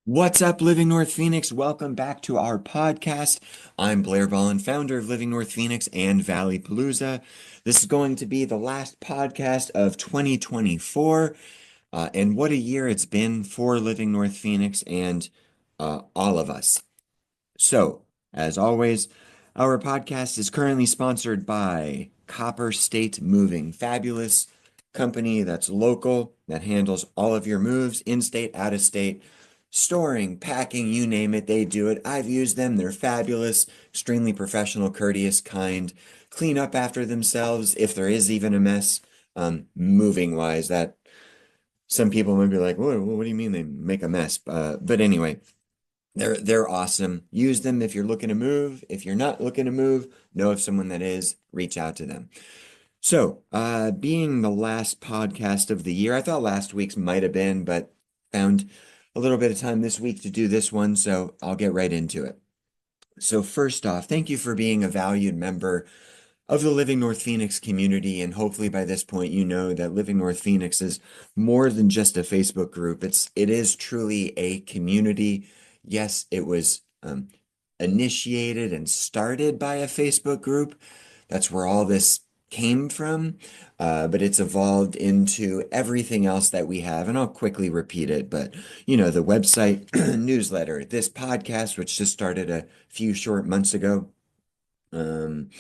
What's up, Living North Phoenix? Welcome back to our podcast. I'm Blair Ballin, founder of Living North Phoenix and Valley Palooza. This is going to be the last podcast of 2024, and what a year it's been for Living North Phoenix and all of us. So, as always, our podcast is currently sponsored by Copper State Moving, fabulous company that's local, that handles all of your moves, in-state, out-of-state, storing, packing, you name it, they do it. I've used them. They're fabulous, extremely professional, courteous, kind, clean up after themselves if there is even a mess. Moving wise, that some people might be like, what do you mean they make a mess? But anyway, they're awesome. Use them if you're looking to move. If you're not looking to move, know of someone that is, reach out to them. So, being the last podcast of the year, I thought last week's might have been, but found a little bit of time this week to do this one, so I'll get right into it. So, first off, thank you for being a valued member of the Living North Phoenix community. And hopefully by this point, you know that Living North Phoenix is more than just a Facebook group. It is truly a community. Yes, it was initiated and started by a Facebook group. That's where all this came from. But it's evolved into everything else that we have. And I'll quickly repeat it. But, the website, newsletter, this podcast, which just started a few short months ago. Um,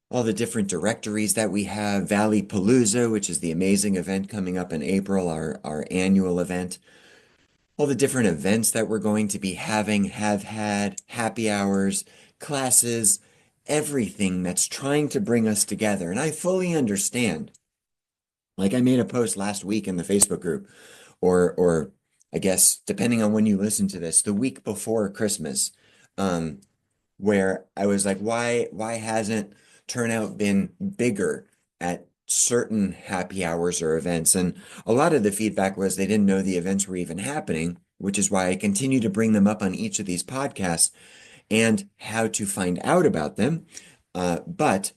all the different directories that we have, Valley Palooza, which is the amazing event coming up in April, our annual event, all the different events that we're going to be having, have had, happy hours, classes, everything that's trying to bring us together. And I fully understand. Like I made a post last week in the Facebook group, or I guess depending on when you listen to this, the week before Christmas. Um, where I was like, why hasn't turnout been bigger at certain happy hours or events? And a lot of the feedback was they didn't know the events were even happening, which is why I continue to bring them up on each of these podcasts and how to find out about them. But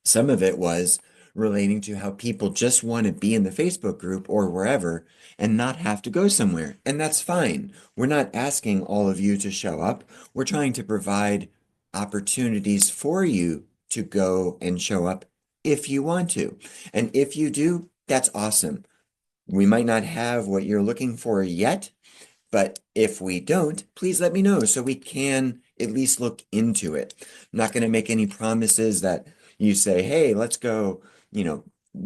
some of it was relating to how people just want to be in the Facebook group or wherever and not have to go somewhere. And that's fine. We're not asking all of you to show up. We're trying to provide opportunities for you to go and show up if you want to. And if you do, that's awesome. We might not have what you're looking for yet, but if we don't, please let me know so we can at least look into it. I'm not going to make any promises that you say, hey, let's go, you know,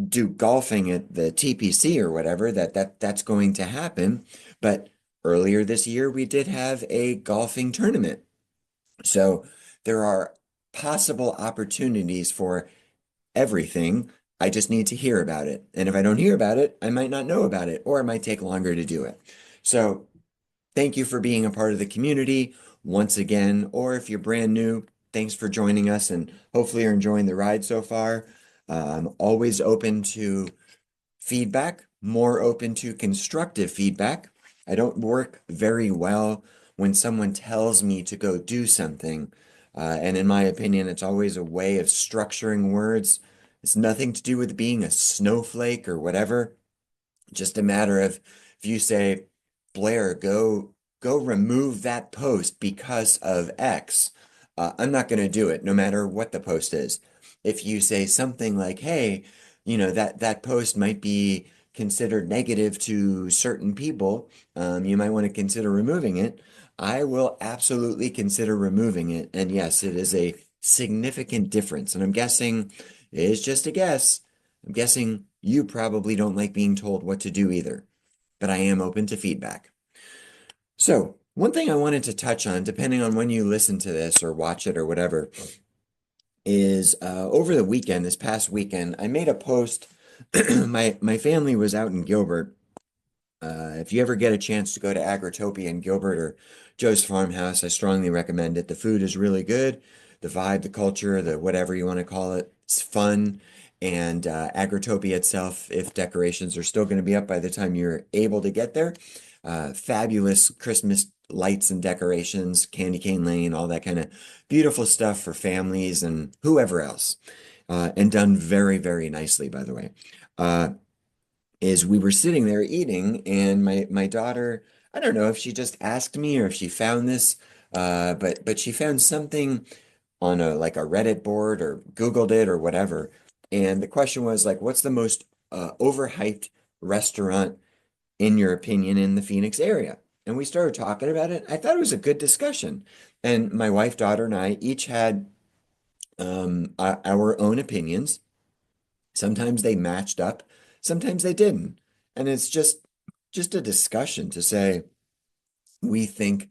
do golfing at the TPC or whatever, that's going to happen. But earlier this year, we did have a golfing tournament. So there are possible opportunities for everything. I just need to hear about it. And if I don't hear about it, I might not know about it, or it might take longer to do it. So thank you for being a part of the community once again, or if you're brand new, thanks for joining us and hopefully you're enjoying the ride so far. I'm always open to feedback, more open to constructive feedback. I don't work very well when someone tells me to go do something. And in my opinion, it's always a way of structuring words. It's nothing to do with being a snowflake or whatever. Just a matter of if you say, Blair, go remove that post because of X. I'm not going to do it, no matter what the post is. If you say something like, hey, that post might be considered negative to certain people, you might want to consider removing it. I will absolutely consider removing it. And yes, it is a significant difference. And I'm guessing it is just a guess. I'm guessing you probably don't like being told what to do either, but I am open to feedback. So, one thing I wanted to touch on, depending on when you listen to this or watch it or whatever, is over the weekend, this past weekend, I made a post. My family was out in Gilbert. If you ever get a chance to go to Agritopia in Gilbert or Joe's Farmhouse, I strongly recommend it. The food is really good. The vibe, the culture, the whatever you want to call it, it's fun. And Agritopia itself, if decorations are still going to be up by the time you're able to get there, fabulous Christmas lights and decorations, candy cane lane, all that kind of beautiful stuff for families and whoever else. And done very, very nicely, by the way. Is we were sitting there eating, and my daughter, I don't know if she just asked me or if she found this, but she found something on a like a Reddit board or Googled it or whatever. And the question was like, what's the most overhyped restaurant in your opinion in the Phoenix area? And we started talking about it. I thought it was a good discussion. And my wife, daughter, and I each had our own opinions. Sometimes they matched up, sometimes they didn't. And it's just a discussion to say we think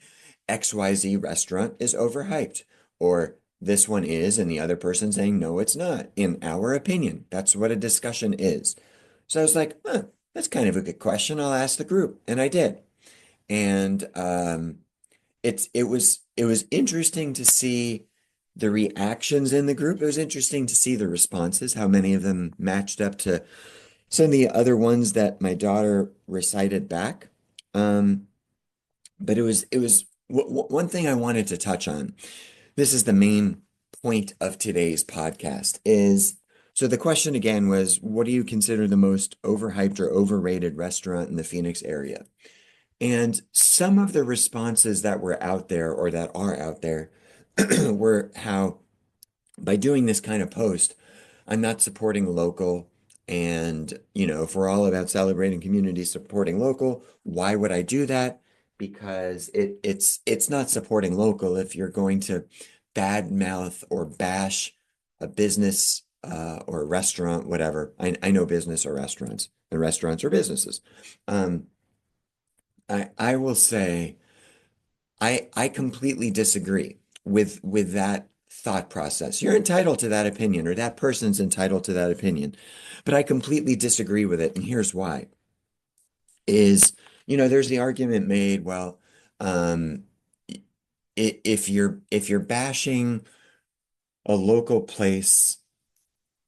XYZ restaurant is overhyped, or this one is, and the other person saying, no, it's not, in our opinion. That's what a discussion is. So I was like, huh, that's kind of a good question. I'll ask the group. And I did. And it was interesting to see the reactions in the group. It was interesting to see the responses, how many of them matched up to some of the other ones that my daughter recited back. Um, but it was one thing I wanted to touch on. This is the main point of today's podcast is so the question again was, what do you consider the most overhyped or overrated restaurant in the Phoenix area? And some of the responses that were out there or that are out there were how by doing this kind of post, I'm not supporting local. And, if we're all about celebrating community, supporting local, why would I do that? Because it's not supporting local if you're going to badmouth or bash a business or a restaurant, whatever. I know business or restaurants, and restaurants are businesses. Um, I will say I completely disagree with that thought process. You're entitled to that opinion, or that person's entitled to that opinion, but I completely disagree with it, and here's why. Is, there's the argument made, well, um, if you're bashing a local place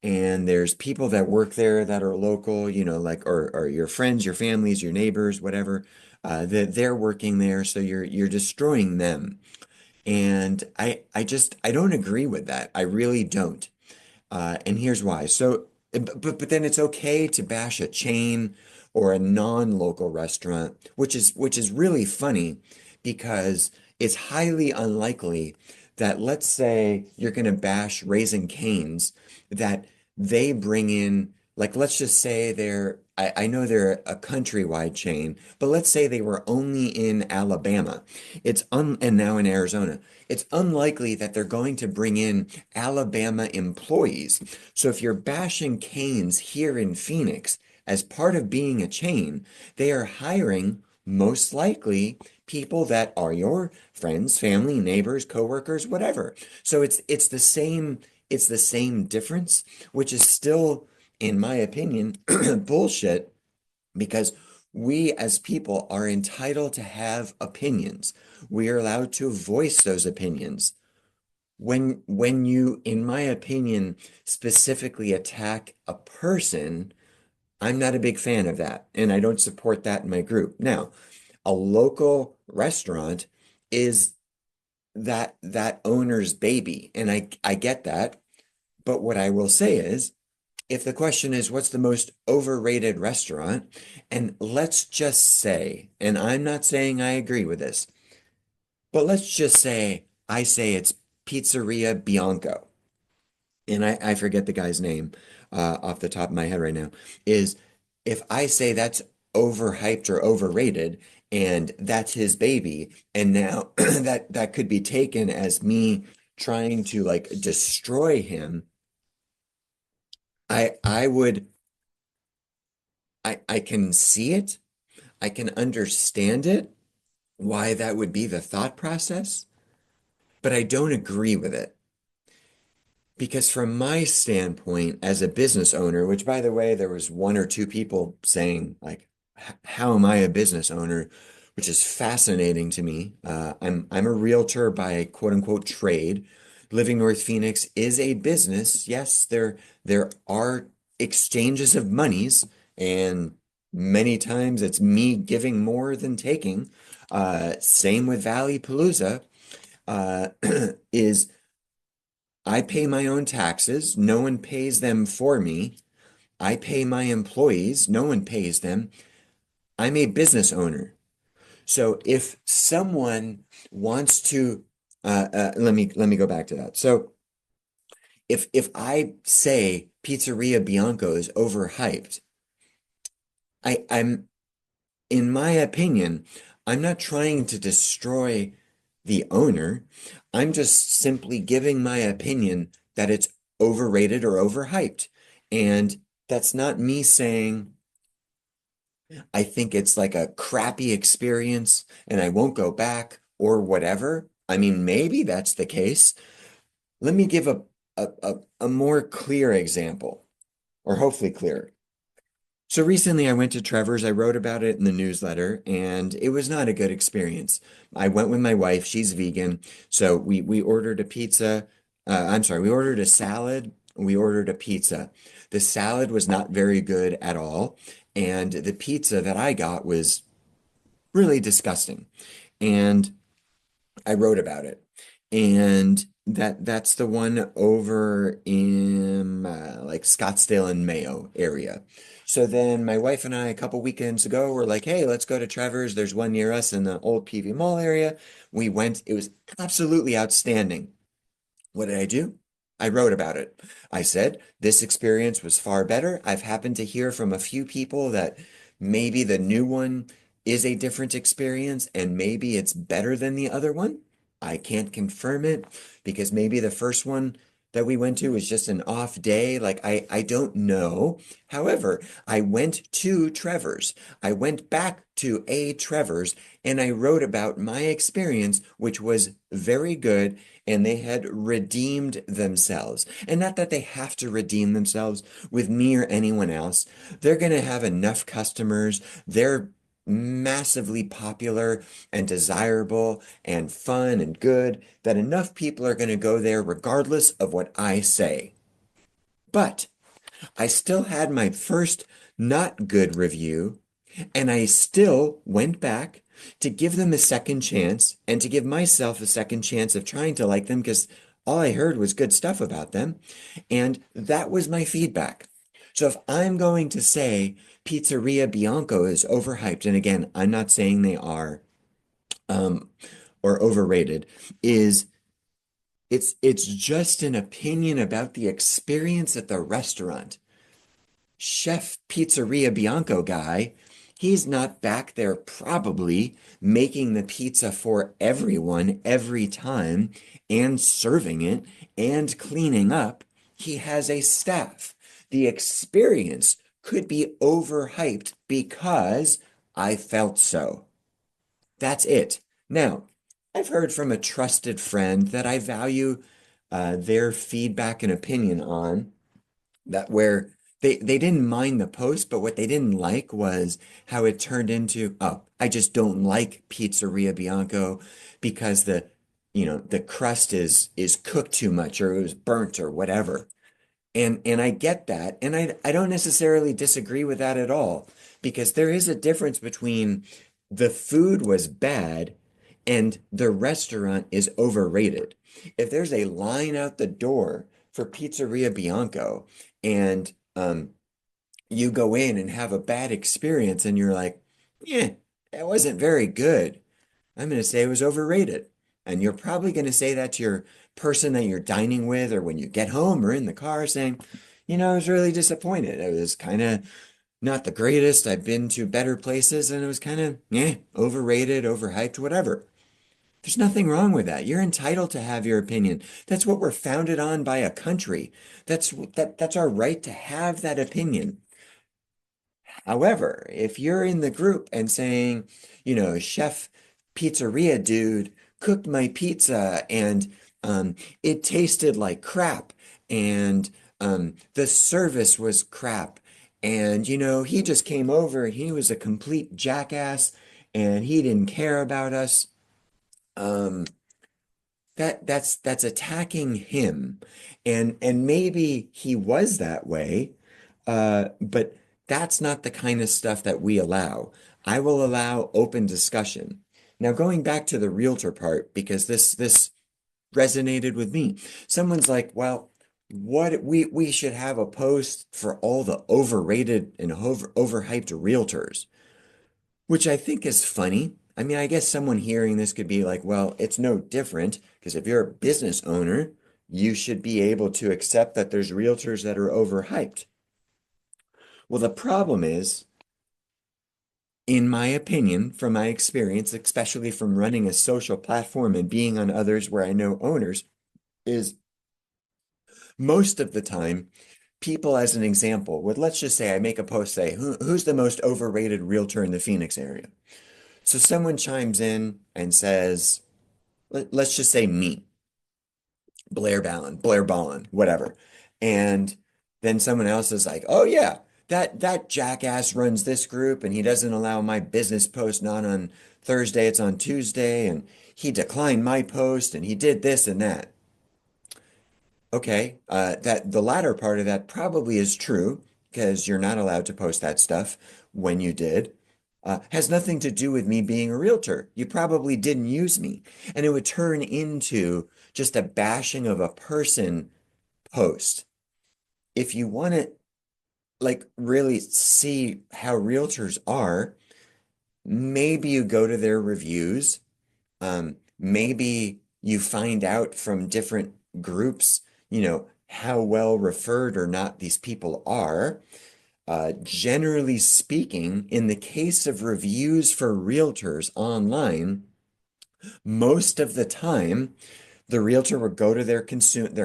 and there's people that work there that are local, like or your friends, your families, your neighbors, whatever, that they're working there, so you're destroying them. And I don't agree with that. I really don't. And here's why. So, but then it's okay to bash a chain or a non-local restaurant, which is really funny because it's highly unlikely that, let's say you're going to bash Raising Cane's, that they bring in, like, let's just say I know they're a countrywide chain, but let's say they were only in Alabama. And now in Arizona. It's unlikely that they're going to bring in Alabama employees. So if you're bashing Cane's here in Phoenix as part of being a chain, they are hiring most likely people that are your friends, family, neighbors, coworkers, whatever. So it's the same difference, which is still, in my opinion, bullshit because we as people are entitled to have opinions. We are allowed to voice those opinions. When you, in my opinion, specifically attack a person, I'm not a big fan of that, and I don't support that in my group. Now, a local restaurant is that owner's baby, and I get that. But what I will say is, if the question is what's the most overrated restaurant, and let's just say, and I'm not saying I agree with this, but let's just say I say it's Pizzeria Bianco, and I forget the guy's name off the top of my head right now, is if I say that's overhyped or overrated, and that's his baby, and now that could be taken as me trying to like destroy him, I would I can see it, I can understand it, why that would be the thought process, but I don't agree with it. Because from my standpoint as a business owner, which by the way, there was one or two people saying like, how am I a business owner? Which is fascinating to me. I'm a realtor by quote unquote trade. Living North Phoenix is a business. Yes, there are exchanges of monies, and many times it's me giving more than taking. Same with Valley Palooza. Uh, is I pay my own taxes. No one pays them for me. I pay my employees. No one pays them. I'm a business owner. So if someone wants to, let me go back to that. So if I say Pizzeria Bianco is overhyped, I'm in my opinion, I'm not trying to destroy the owner. I'm just simply giving my opinion that it's overrated or overhyped. And that's not me saying I think it's like a crappy experience and I won't go back or whatever. I mean, maybe that's the case. Let me give a more clear example, or hopefully clear. So recently I went to Trevor's. I wrote about it in the newsletter, and it was not a good experience. I went with my wife. She's vegan. So we ordered a pizza. I'm sorry, we ordered a salad. We ordered a pizza. The salad was not very good at all, and the pizza that I got was really disgusting. And I wrote about it. And that's the one over in like Scottsdale and Mayo area. So then my wife and I a couple weekends ago were like, "Hey, let's go to Trevor's. There's one near us in the old PV Mall area." We went. It was absolutely outstanding. What did I do? I wrote about it. I said, this experience was far better. I've happened to hear from a few people that maybe the new one is a different experience and maybe it's better than the other one. I can't confirm it because maybe the first one that we went to was just an off day. Like I don't know. However, I went to Trevor's. I went back to a Trevor's and I wrote about my experience, which was very good, and they had redeemed themselves. And not that they have to redeem themselves with me or anyone else. They're going to have enough customers. They're massively popular and desirable and fun and good that enough people are going to go there regardless of what I say. But I still had my first not good review, and I still went back to give them a second chance and to give myself a second chance of trying to like them because all I heard was good stuff about them. And that was my feedback. So if I'm going to say Pizzeria Bianco is overhyped, and again, I'm not saying they are, um, or overrated, is it's just an opinion about the experience at the restaurant. Chef Pizzeria Bianco guy, he's not back there probably making the pizza for everyone every time and serving it and cleaning up. He has a staff. The experience could be overhyped because I felt so. That's it. Now, I've heard from a trusted friend that I value their feedback and opinion on that where they didn't mind the post, but what they didn't like was how it turned into, oh, I just don't like Pizzeria Bianco because the crust is cooked too much or it was burnt or whatever. And I get that, and I don't necessarily disagree with that at all, because there is a difference between the food was bad and the restaurant is overrated. If there's a line out the door for Pizzeria Bianco and you go in and have a bad experience and you're like, yeah, that wasn't very good. I'm going to say it was overrated. And you're probably going to say that to your person that you're dining with or when you get home or in the car saying, I was really disappointed. It was kind of not the greatest. I've been to better places and it was kind of, overrated, overhyped, whatever. There's nothing wrong with that. You're entitled to have your opinion. That's what we're founded on by a country. That's our right to have that opinion. However, if you're in the group and saying, Chef Pizzeria dude cooked my pizza and it tasted like crap and the service was crap and he just came over and he was a complete jackass and he didn't care about us. Um, that's attacking him. And maybe he was that way, but that's not the kind of stuff that we allow. I will allow open discussion. Now going back to the realtor part, because this resonated with me. Someone's like, well, what we should have a post for all the overrated and overhyped realtors, which I think is funny. I mean, I guess someone hearing this could be like, well, it's no different because if you're a business owner, you should be able to accept that there's realtors that are overhyped. Well, the problem is, in my opinion, from my experience, especially from running a social platform and being on others where I know owners, is most of the time, people, as an example, would let's just say I make a post, say, who's the most overrated realtor in the Phoenix area? So someone chimes in and says, let's just say me, Blair Ballin, whatever. And then someone else is like, oh yeah, that jackass runs this group and he doesn't allow my business post not on Thursday, it's on Tuesday, and he declined my post and he did this and that. Okay, that the latter part of that probably is true because you're not allowed to post that stuff when you did. Has nothing to do with me being a realtor. You probably didn't use me. And it would turn into just a bashing of a person post. If you want to like really see how realtors are, maybe you go to their reviews. Maybe you find out from different groups, how well referred or not these people are. Generally speaking, in the case of reviews for realtors online, most of the time, the realtor would go to their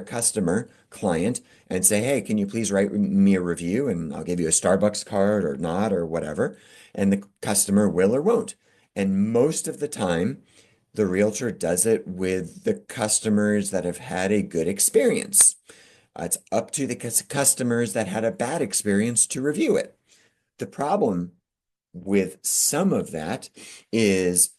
customer client and say, "Hey, can you please write me a review and I'll give you a Starbucks card or not or whatever." And the customer will or won't. And most of the time, the realtor does it with the customers that have had a good experience. It's up to the customers that had a bad experience to review it. The problem with some of that is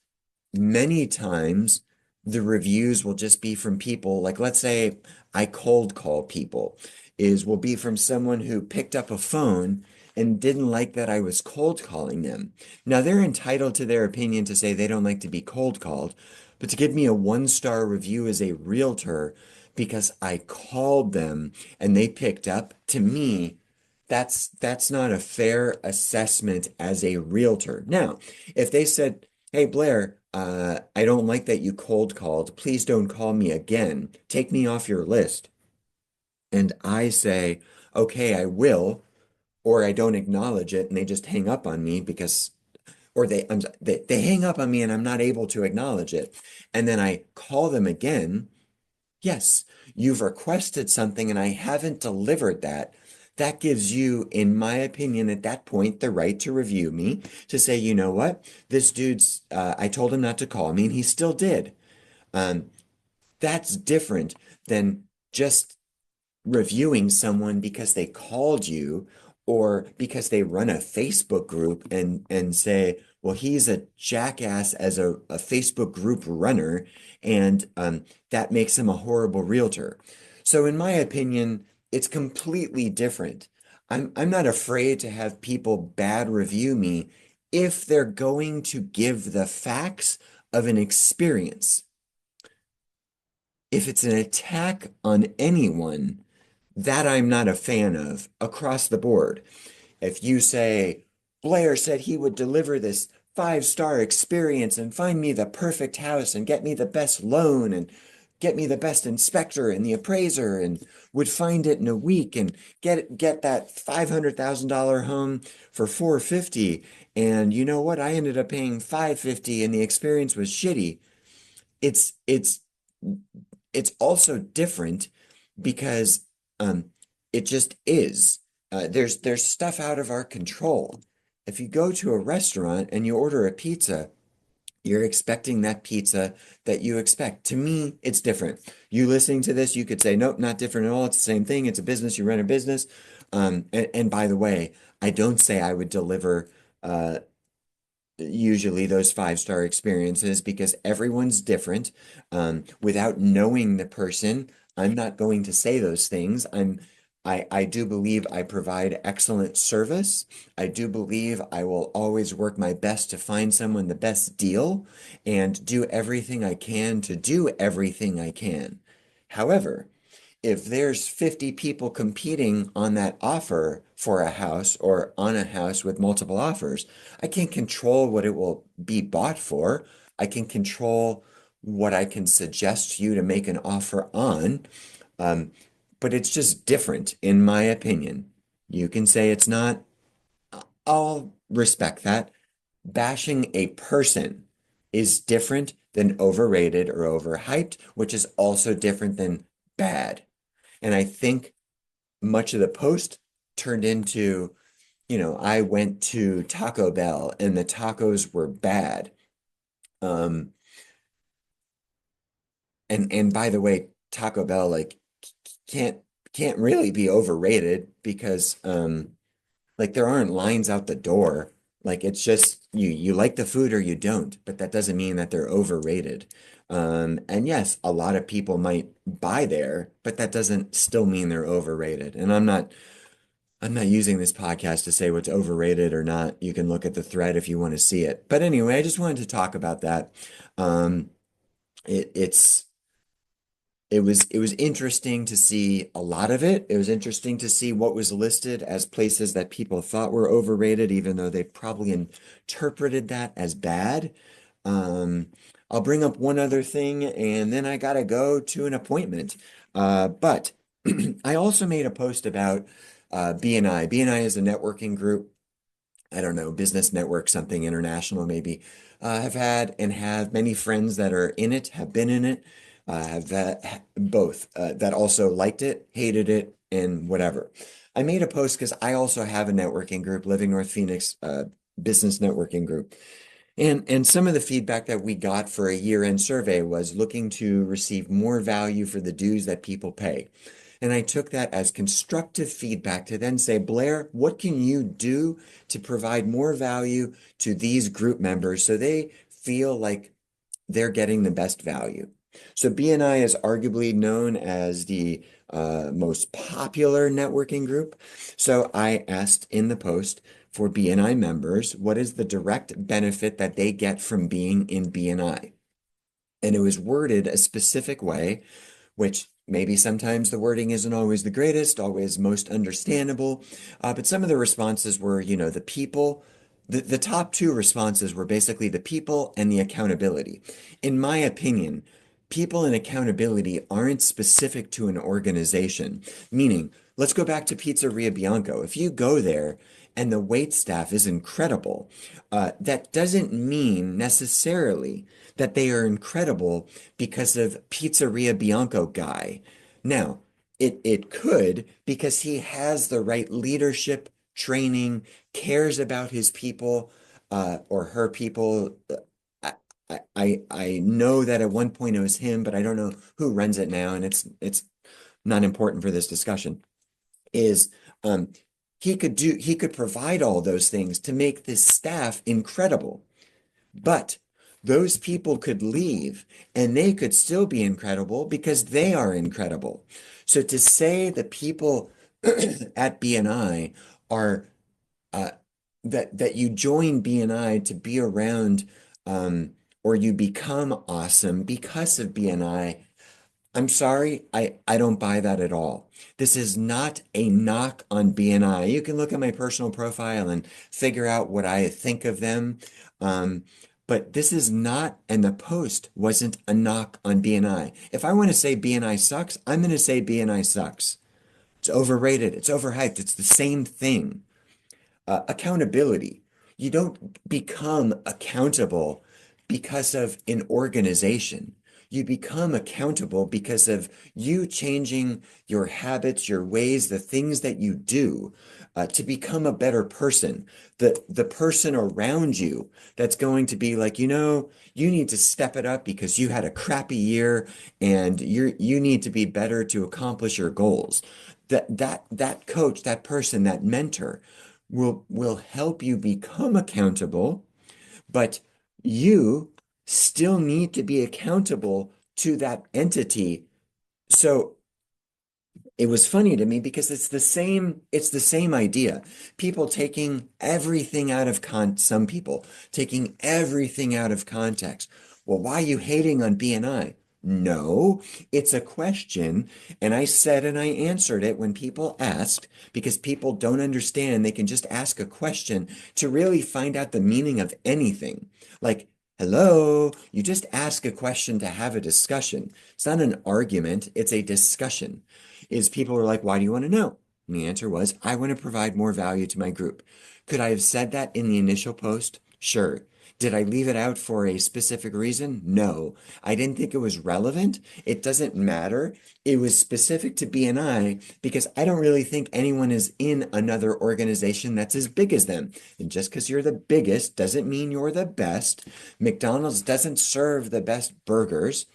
many times the reviews will just be from people like let's say I cold call people is will be from someone who picked up a phone and didn't like that I was cold calling them. Now they're entitled to their opinion to say they don't like to be cold called, but to give me a one-star review as a realtor because I called them and they picked up, to me, that's not a fair assessment as a realtor. Now, if they said, "Hey Blair, I don't like that you cold called. Please don't call me again. Take me off your list." And I say, "Okay, I will," or I don't acknowledge it and they just hang up on me because or they hang up on me and I'm not able to acknowledge it. And then I call them again. Yes, you've requested something and I haven't delivered that. That gives you, in my opinion, at that point, the right to review me, to say, you know what, this dude's, I told him not to call me and he still did. Um, that's different than just reviewing someone because they called you or because they run a Facebook group and say, well, he's a jackass as a Facebook group runner, and that makes him a horrible realtor. So in my opinion, it's completely different. I'm not afraid to have people bad review me if they're going to give the facts of an experience. If it's an attack on anyone, that I'm not a fan of across the board. If you say, Blair said he would deliver this five-star experience and find me the perfect house and get me the best loan and get me the best inspector and the appraiser and would find it in a week and get that $500,000 home for 450, and you know what? I ended up paying 550 and the experience was shitty. It's it's it's also different because um, it just is. There's stuff out of our control. If you go to a restaurant and you order a pizza, you're expecting that pizza that you expect. To me, it's different. You listening to this, you could say, nope, not different at all. It's the same thing. It's a business. You run a business. And by the way, I don't say I would deliver usually those five-star experiences because everyone's different. Without knowing the person, I'm not going to say those things. I do believe I provide excellent service. I do believe I will always work my best to find someone the best deal and do everything I can to do everything I can. However, if there's 50 people competing on that offer for a house or on a house with multiple offers. I can't control what it will be bought for. I can control what I can suggest to you to make an offer on. Um, but it's just different, in my opinion. You can say it's not. I'll respect that. Bashing a person is different than overrated or overhyped, which is also different than bad. And I think much of the post turned into, I went to Taco Bell and the tacos were bad. Um, and by the way, Taco Bell like can't can't really be overrated because like there aren't lines out the door. Like it's just you like the food or you don't, but that doesn't mean that they're overrated. And yes, a lot of people might buy there, but that doesn't still mean they're overrated. And I'm not using this podcast to say what's overrated or not. You can look at the thread if you want to see it. But anyway, I just wanted to talk about that. Um, it's it was interesting to see a lot of it. It was interesting to see what was listed as places that people thought were overrated, even though they probably interpreted that as bad. Um, I'll bring up one other thing, and then I gotta go to an appointment. But I also made a post about BNI. BNI is a networking group. I don't know, business network, something international maybe. Have had and have many friends that are in it, have been in it, both that also liked it, hated it, and whatever. I made a post because I also have a networking group, Living North Phoenix business networking group. And some of the feedback that we got for a year-end survey was looking to receive more value for the dues that people pay. And I took that as constructive feedback to then say, Blair, what can you do to provide more value to these group members so they feel like they're getting the best value? So BNI is arguably known as the most popular networking group. So I asked in the post for BNI members, what is the direct benefit that they get from being in BNI? And it was worded a specific way, which maybe sometimes the wording isn't always the greatest, always most understandable. But some of the responses were, the people. The top two responses were basically the people and the accountability. In my opinion, people and accountability aren't specific to an organization. Meaning, let's go back to Pizzeria Bianco. If you go there and the wait staff is incredible, that doesn't mean necessarily that they are incredible because of Pizzeria Bianco guy. Now, it could because he has the right leadership, training, cares about his people or her people. I know that at one point it was him, but I don't know who runs it now, and it's not important for this discussion. Is um he could provide all those things to make this staff incredible. But those people could leave and they could still be incredible because they are incredible. So to say the people at BNI are uh, that you join BNI to be around or you become awesome because of BNI, I'm sorry, I don't buy that at all. This is not a knock on BNI. You can look at my personal profile and figure out what I think of them. But this is not, and the post wasn't a knock on BNI. If I want to say BNI sucks, I'm going to say BNI sucks. It's overrated. It's overhyped. It's the same thing. Accountability. You don't become accountable because of an organization. You become accountable because of you changing your habits, your ways, the things that you do to become a better person. The person around you that's going to be like, you need to step it up because you had a crappy year and you need to be better to accomplish your goals. That coach, that person, that mentor will help you become accountable, but you still need to be accountable to that entity. So it was funny to me because it's the same idea. People taking everything out of some people taking everything out of context. Well, why are you hating on BNI? No, it's a question. And I said and I answered it when people asked, because people don't understand. They can just ask a question to really find out the meaning of anything. Like, hello, you just ask a question to have a discussion. It's not an argument, it's a discussion. Is people are like, why do you want to know? And the answer was, I want to provide more value to my group. Could I have said that in the initial post? Sure. Did I leave it out for a specific reason? No. I didn't think it was relevant. It doesn't matter. It was specific to BNI because I don't really think anyone is in another organization that's as big as them. And just because you're the biggest doesn't mean you're the best. McDonald's doesn't serve the best burgers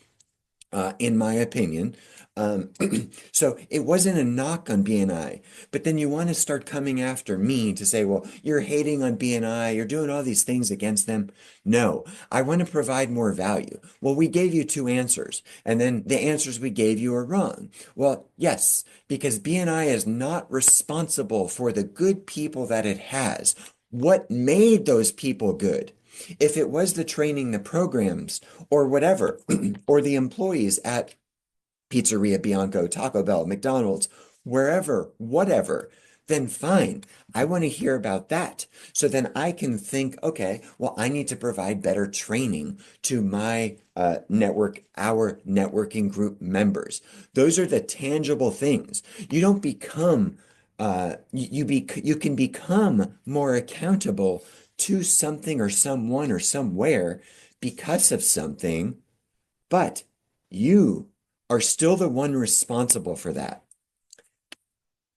in my opinion. Um, so it wasn't a knock on BNI, but then you want to start coming after me to say, well, you're hating on BNI, you're doing all these things against them. No, I want to provide more value. Well, we gave you two answers, and then the answers we gave you are wrong. Well, yes, because BNI is not responsible for the good people that it has. What made those people good? If it was the training, the programs, or whatever, or the employees at Pizzeria Bianco, Taco Bell, McDonald's, wherever, whatever, then fine. I want to hear about that. So then I can think, okay, well, I need to provide better training to my network, our networking group members. Those are the tangible things. You don't become, you can become more accountable to something or someone or somewhere because of something, but you are still the one responsible for that.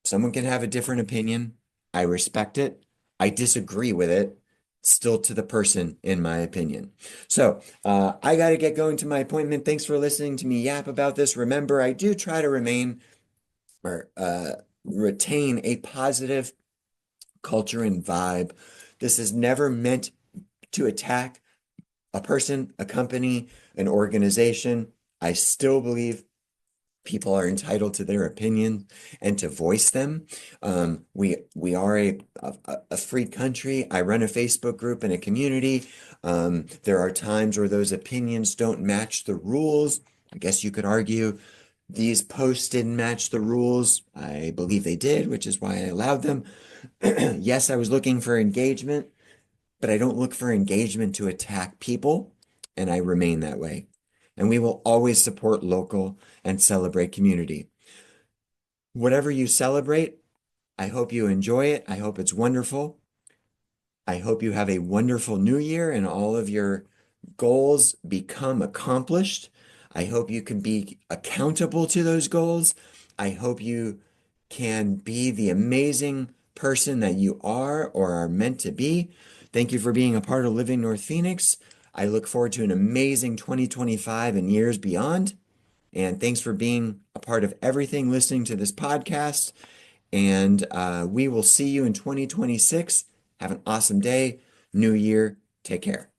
Someone can have a different opinion. I respect it. I disagree with it. Still to the person, in my opinion. So, I got to get going to my appointment. Thanks for listening to me yap about this. Remember, I do try to remain or retain a positive culture and vibe. This is never meant to attack a person, a company, an organization. I still believe people are entitled to their opinion and to voice them. We are a free country. I run a Facebook group and a community. There are times where those opinions don't match the rules. I guess you could argue these posts didn't match the rules. I believe they did, which is why I allowed them. Yes, I was looking for engagement, but I don't look for engagement to attack people, and I remain that way. And we will always support local and celebrate community. Whatever you celebrate, I hope you enjoy it. I hope it's wonderful. I hope you have a wonderful new year and all of your goals become accomplished. I hope you can be accountable to those goals. I hope you can be the amazing person that you are or are meant to be. Thank you for being a part of Living North Phoenix. I look forward to an amazing 2025 and years beyond. And thanks for being a part of everything, listening to this podcast. And we will see you in 2026. Have an awesome day, new year. Take care.